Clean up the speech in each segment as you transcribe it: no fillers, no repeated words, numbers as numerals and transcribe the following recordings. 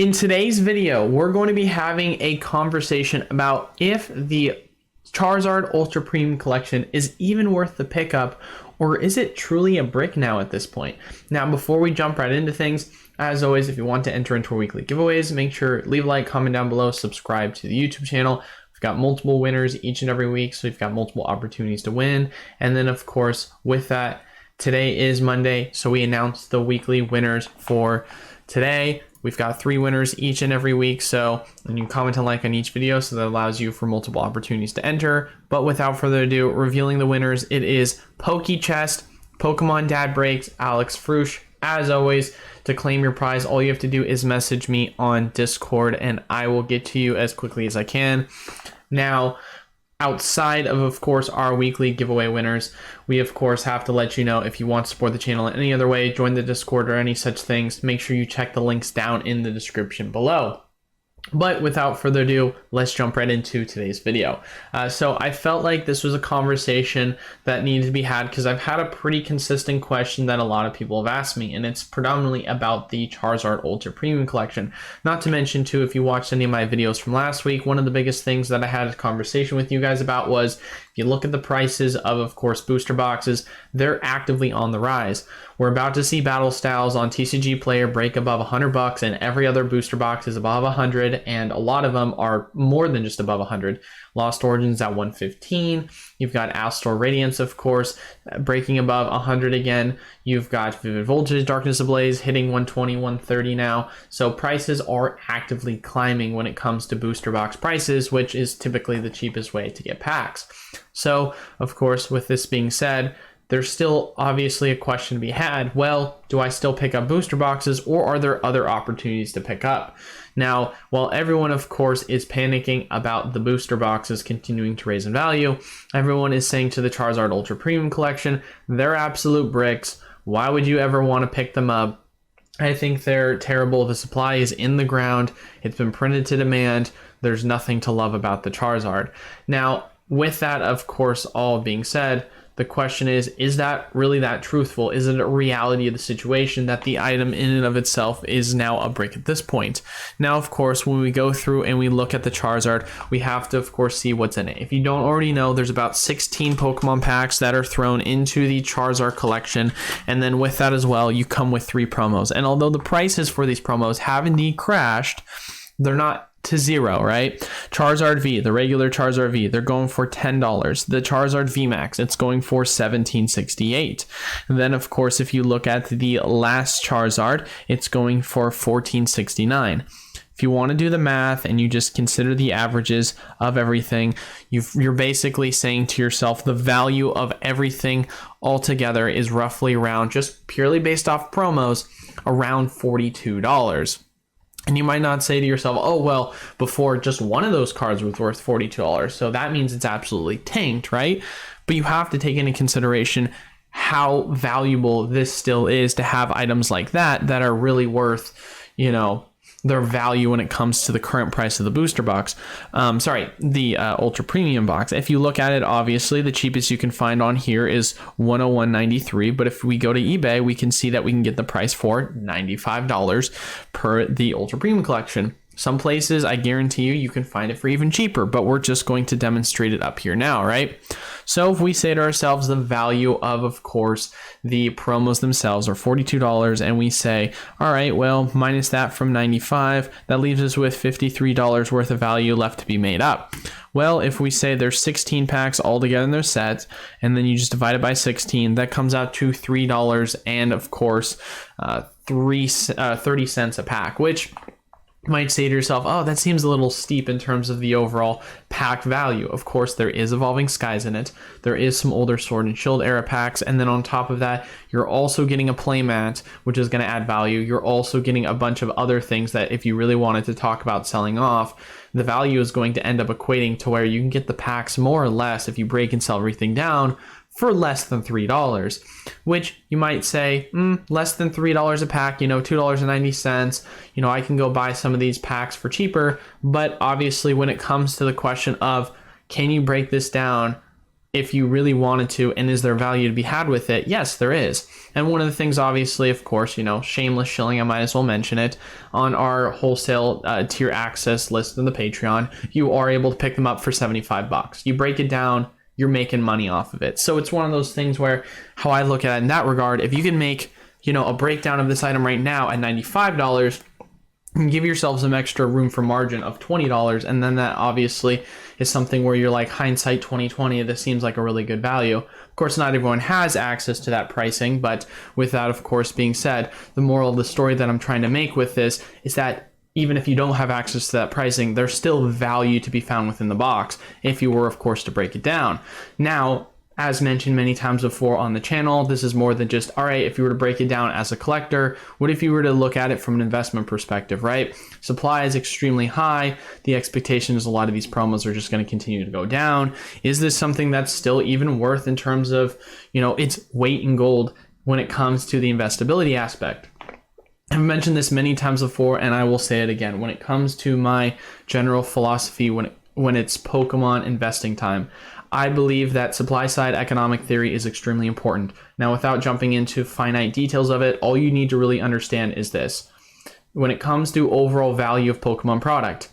In today's video, we're going to be having a conversation about if the Charizard Ultra Premium Collection is even worth the pickup, or is it truly a brick now at this point? Now, before we jump right into things, as always, if you want to enter into our weekly giveaways, make sure leave a like, comment down below, subscribe to the YouTube channel. We've got multiple winners each and every week, so you've got multiple opportunities to win. And then, of course, with that, today is Monday, so we announced the weekly winners for today. We've got 3 winners each and every week, so and you comment and like on each video, so that allows you for multiple opportunities to enter. But without further ado, revealing the winners, it is Chest, Pokemon Dad Breaks, Alex Frush. As always, to claim your prize, all you have to do is message me on Discord, and I will get to you as quickly as I can. Now, outside of course, our weekly giveaway winners, we of course have to let you know if you want to support the channel in any other way, join the Discord or any such things, make sure you check the links down in the description below. But without further ado, let's jump right into today's video. So I felt like this was a conversation that needed to be had because I've had a pretty consistent question that a lot of people have asked me, and it's predominantly about the Charizard Ultra Premium Collection. Not to mention too, if you watched any of my videos from last week, one of the biggest things that I had a conversation with you guys about was, if you look at the prices of course, booster boxes, they're actively on the rise. We're about to see battle styles on TCG Player break above $100, and every other booster box is above 100, and a lot of them are more than just above 100. Lost Origins at 115. You've got Astor Radiance, of course, breaking above 100 again. You've got Vivid Voltage, Darkness Ablaze hitting 120, 130 now. So prices are actively climbing when it comes to booster box prices, which is typically the cheapest way to get packs. So, of course, with this being said, there's still obviously a question to be had. Well, do I still pick up booster boxes, or are there other opportunities to pick up? Now, while everyone, of course, is panicking about the booster boxes continuing to raise in value, everyone is saying to the Charizard Ultra Premium Collection, they're absolute bricks. Why would you ever want to pick them up? I think they're terrible. The supply is in the ground. It's been printed to demand. There's nothing to love about the Charizard. Now, with that, of course, all being said, the question is that really that truthful? Is it a reality of the situation that the item in and of itself is now a brick at this point? Now, of course, when we go through and we look at the Charizard, we have to, of course, see what's in it. If you don't already know, there's about 16 Pokemon packs that are thrown into the Charizard collection. And then with that as well, you come with 3 promos. And although the prices for these promos have indeed crashed, they're not to zero, right? Charizard V, the regular Charizard V, they're going for $10. The Charizard V Max, it's going for $17.68. And then, of course, if you look at the last Charizard, it's going for $14.69. If you want to do the math and you just consider the averages of everything, you're basically saying to yourself the value of everything altogether is roughly around, just purely based off promos, around $42. And you might not say to yourself, oh, well, before just one of those cards was worth $42. So that means it's absolutely tanked, right? But you have to take into consideration how valuable this still is to have items like that are really worth, their value when it comes to the current price of the booster box. The Ultra Premium box. If you look at it, obviously, the cheapest you can find on here is $101.93. But if we go to eBay, we can see that we can get the price for $95 per the Ultra Premium collection. Some places, I guarantee you can find it for even cheaper, but we're just going to demonstrate it up here now, right? So if we say to ourselves the value of course, the promos themselves are $42, and we say, all right, well, minus that from 95, that leaves us with $53 worth of value left to be made up. Well, if we say there's 16 packs altogether in their set, and then you just divide it by 16, that comes out to $3 and, of course, 30 cents a pack, which you might say to yourself, oh, that seems a little steep in terms of the overall pack value. Of course, there is Evolving Skies in it. There is some older Sword and Shield era packs. And then on top of that, you're also getting a playmat, which is going to add value. You're also getting a bunch of other things that if you really wanted to talk about selling off, the value is going to end up equating to where you can get the packs more or less, if you break and sell everything down, for less than $3, which you might say, less than $3 a pack, $2.90, I can go buy some of these packs for cheaper. But obviously when it comes to the question of, can you break this down if you really wanted to, and is there value to be had with it? Yes, there is. And one of the things, obviously, of course, shameless shilling, I might as well mention it, on our wholesale tier access list in the Patreon, you are able to pick them up for $75. You break it down, you're making money off of it. So it's one of those things where, how I look at it in that regard, if you can make, a breakdown of this item right now at $95, and give yourself some extra room for margin of $20, and then that obviously is something where you're like, hindsight 2020, this seems like a really good value. Of course, not everyone has access to that pricing, but with that, of course, being said, the moral of the story that I'm trying to make with this is that even if you don't have access to that pricing, there's still value to be found within the box if you were, of course, to break it down. Now, as mentioned many times before on the channel, this is more than just, all right, if you were to break it down as a collector, what if you were to look at it from an investment perspective, right? Supply is extremely high. The expectation is a lot of these promos are just going to continue to go down. Is this something that's still even worth in terms of, its weight in gold when it comes to the investability aspect? I've mentioned this many times before, and I will say it again. When it comes to my general philosophy, when it's Pokemon investing time, I believe that supply side economic theory is extremely important. Now, without jumping into finite details of it, all you need to really understand is this. When it comes to overall value of Pokemon product,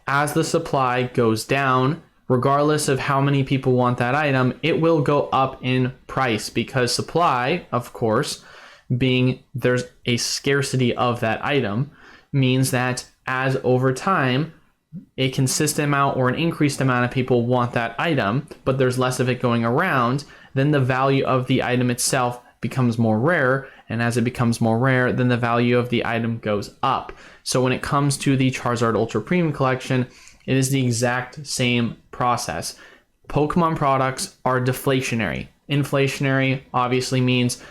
as the supply goes down, regardless of how many people want that item, it will go up in price because supply, of course, being there's a scarcity of that item, means that as over time, a consistent amount or an increased amount of people want that item, but there's less of it going around, then the value of the item itself becomes more rare. And as it becomes more rare, then the value of the item goes up. So when it comes to the Charizard Ultra Premium Collection, it is the exact same process. Pokemon products are deflationary. Inflationary obviously means,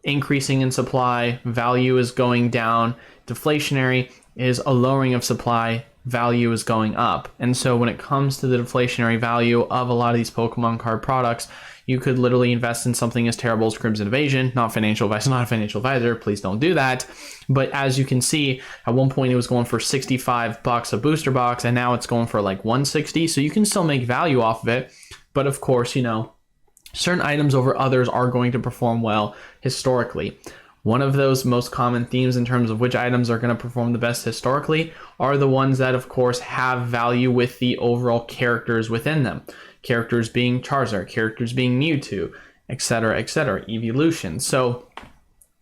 increasing in supply, value is going down. Deflationary is a lowering of supply, value is going up. And so when it comes to the deflationary value of a lot of these Pokemon card products, you could literally invest in something as terrible as Crimson Invasion. Not financial advice, not a financial advisor, please don't do that. But as you can see, at one point it was going for $65 a booster box, and now it's going for like $160. So you can still make value off of it. But of course, certain items over others are going to perform well historically. One of those most common themes in terms of which items are going to perform the best historically are the ones that, of course, have value with the overall characters within them. Characters being Charizard, characters being Mewtwo, etc., evolution. So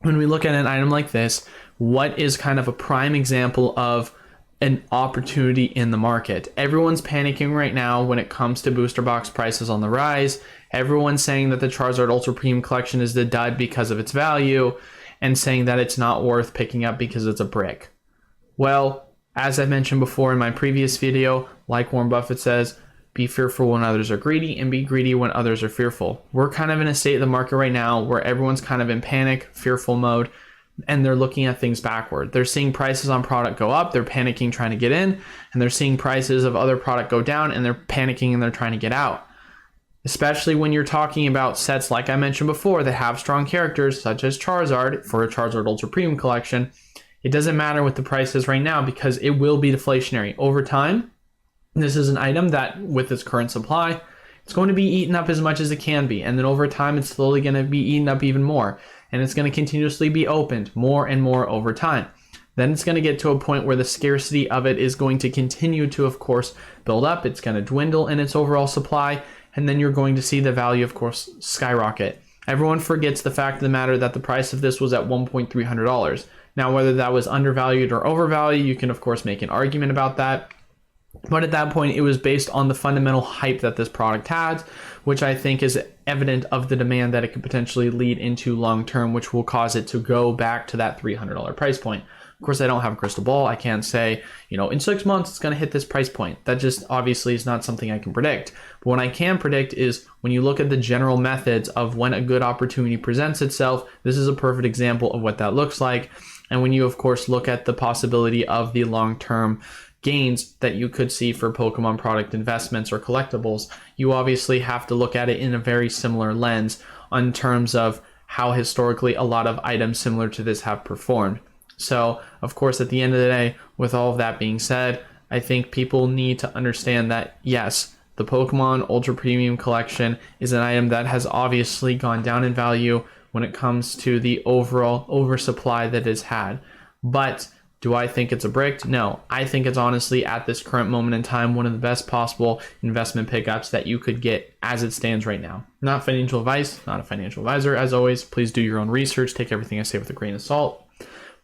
when we look at an item like this, what is kind of a prime example of an opportunity in the market? Everyone's panicking right now when it comes to booster box prices on the rise. Everyone's saying that the Charizard Ultra Premium Collection is the dud because of its value, and saying that it's not worth picking up because it's a brick. Well, as I mentioned before in my previous video, like Warren Buffett says, be fearful when others are greedy and be greedy when others are fearful. We're kind of in a state of the market right now where everyone's kind of in panic, fearful mode, and they're looking at things backward. They're seeing prices on product go up, they're panicking trying to get in, and they're seeing prices of other product go down and they're panicking and they're trying to get out. Especially when you're talking about sets like I mentioned before that have strong characters such as Charizard for a Charizard Ultra Premium Collection. It doesn't matter what the price is right now because it will be deflationary. Over time, this is an item that with its current supply, it's going to be eaten up as much as it can be. And then over time, it's slowly going to be eaten up even more. And it's going to continuously be opened more and more over time. Then it's going to get to a point where the scarcity of it is going to continue to, of course, build up. It's going to dwindle in its overall supply. And then you're going to see the value, of course, skyrocket. Everyone forgets the fact of the matter that the price of this was at $1,300. Now, whether that was undervalued or overvalued, you can, of course, make an argument about that. But at that point, it was based on the fundamental hype that this product had, which I think is evident of the demand that it could potentially lead into long term, which will cause it to go back to that $300 price point. Of course, I don't have a crystal ball. I can't say, in 6 months, it's going to hit this price point. That just obviously is not something I can predict. But what I can predict is when you look at the general methods of when a good opportunity presents itself, this is a perfect example of what that looks like. And when you, of course, look at the possibility of the long-term gains that you could see for Pokemon product investments or collectibles, you obviously have to look at it in a very similar lens in terms of how historically a lot of items similar to this have performed. So, of course, at the end of the day, with all of that being said, I think people need to understand that, yes, the Pokemon Ultra Premium Collection is an item that has obviously gone down in value when it comes to the overall oversupply that it's had. But do I think it's a brick? No. I think it's honestly, at this current moment in time, one of the best possible investment pickups that you could get as it stands right now. Not financial advice, not a financial advisor. As always, please do your own research. Take everything I say with a grain of salt.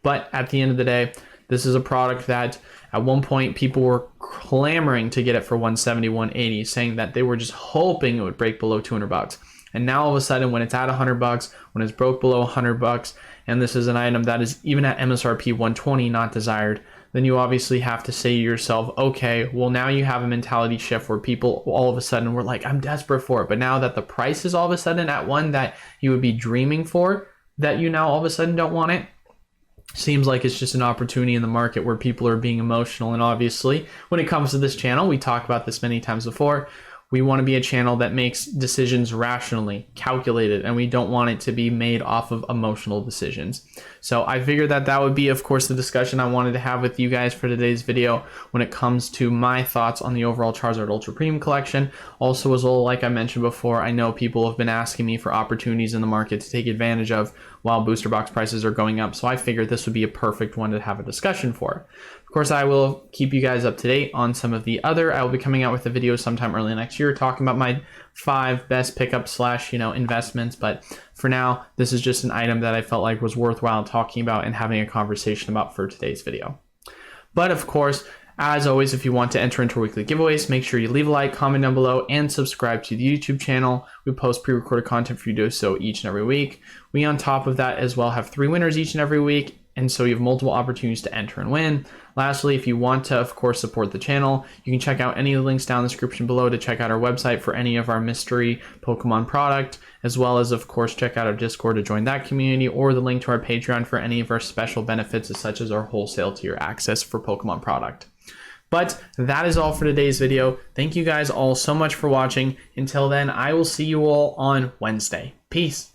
But at the end of the day, this is a product that at one point people were clamoring to get it for 170, 180, saying that they were just hoping it would break below 200 bucks. And now all of a sudden, when it's at 100 bucks, when it's broke below 100 bucks, and this is an item that is even at MSRP 120 not desired, then you obviously have to say to yourself, okay, well, now you have a mentality shift where people all of a sudden were like, I'm desperate for it. But now that the price is all of a sudden at one that you would be dreaming for, that you now all of a sudden don't want it, seems like it's just an opportunity in the market where people are being emotional. And obviously, when it comes to this channel, we talked about this many times before, we want to be a channel that makes decisions rationally, calculated, and we don't want it to be made off of emotional decisions. So I figured that that would be, of course, the discussion I wanted to have with you guys for today's video when it comes to my thoughts on the overall Charizard Ultra Premium Collection. Also, as well, like I mentioned before, I know people have been asking me for opportunities in the market to take advantage of while booster box prices are going up. So I figured this would be a perfect one to have a discussion for. Of course, I will keep you guys up to date on some of the other. I will be coming out with a video sometime early next year talking about my 5 best pickups / investments. But for now, this is just an item that I felt like was worthwhile talking about and having a conversation about for today's video. But of course, as always, if you want to enter into our weekly giveaways, make sure you leave a like, comment down below, and subscribe to the YouTube channel. We post pre-recorded content for you to do so each and every week. We, on top of that, as well have 3 winners each and every week, and so you have multiple opportunities to enter and win. Lastly, if you want to, of course, support the channel, you can check out any of the links down in the description below to check out our website for any of our mystery Pokemon product, as well as, of course, check out our Discord to join that community, or the link to our Patreon for any of our special benefits, such as our wholesale tier access for Pokemon product. But that is all for today's video. Thank you guys all so much for watching. Until then, I will see you all on Wednesday. Peace.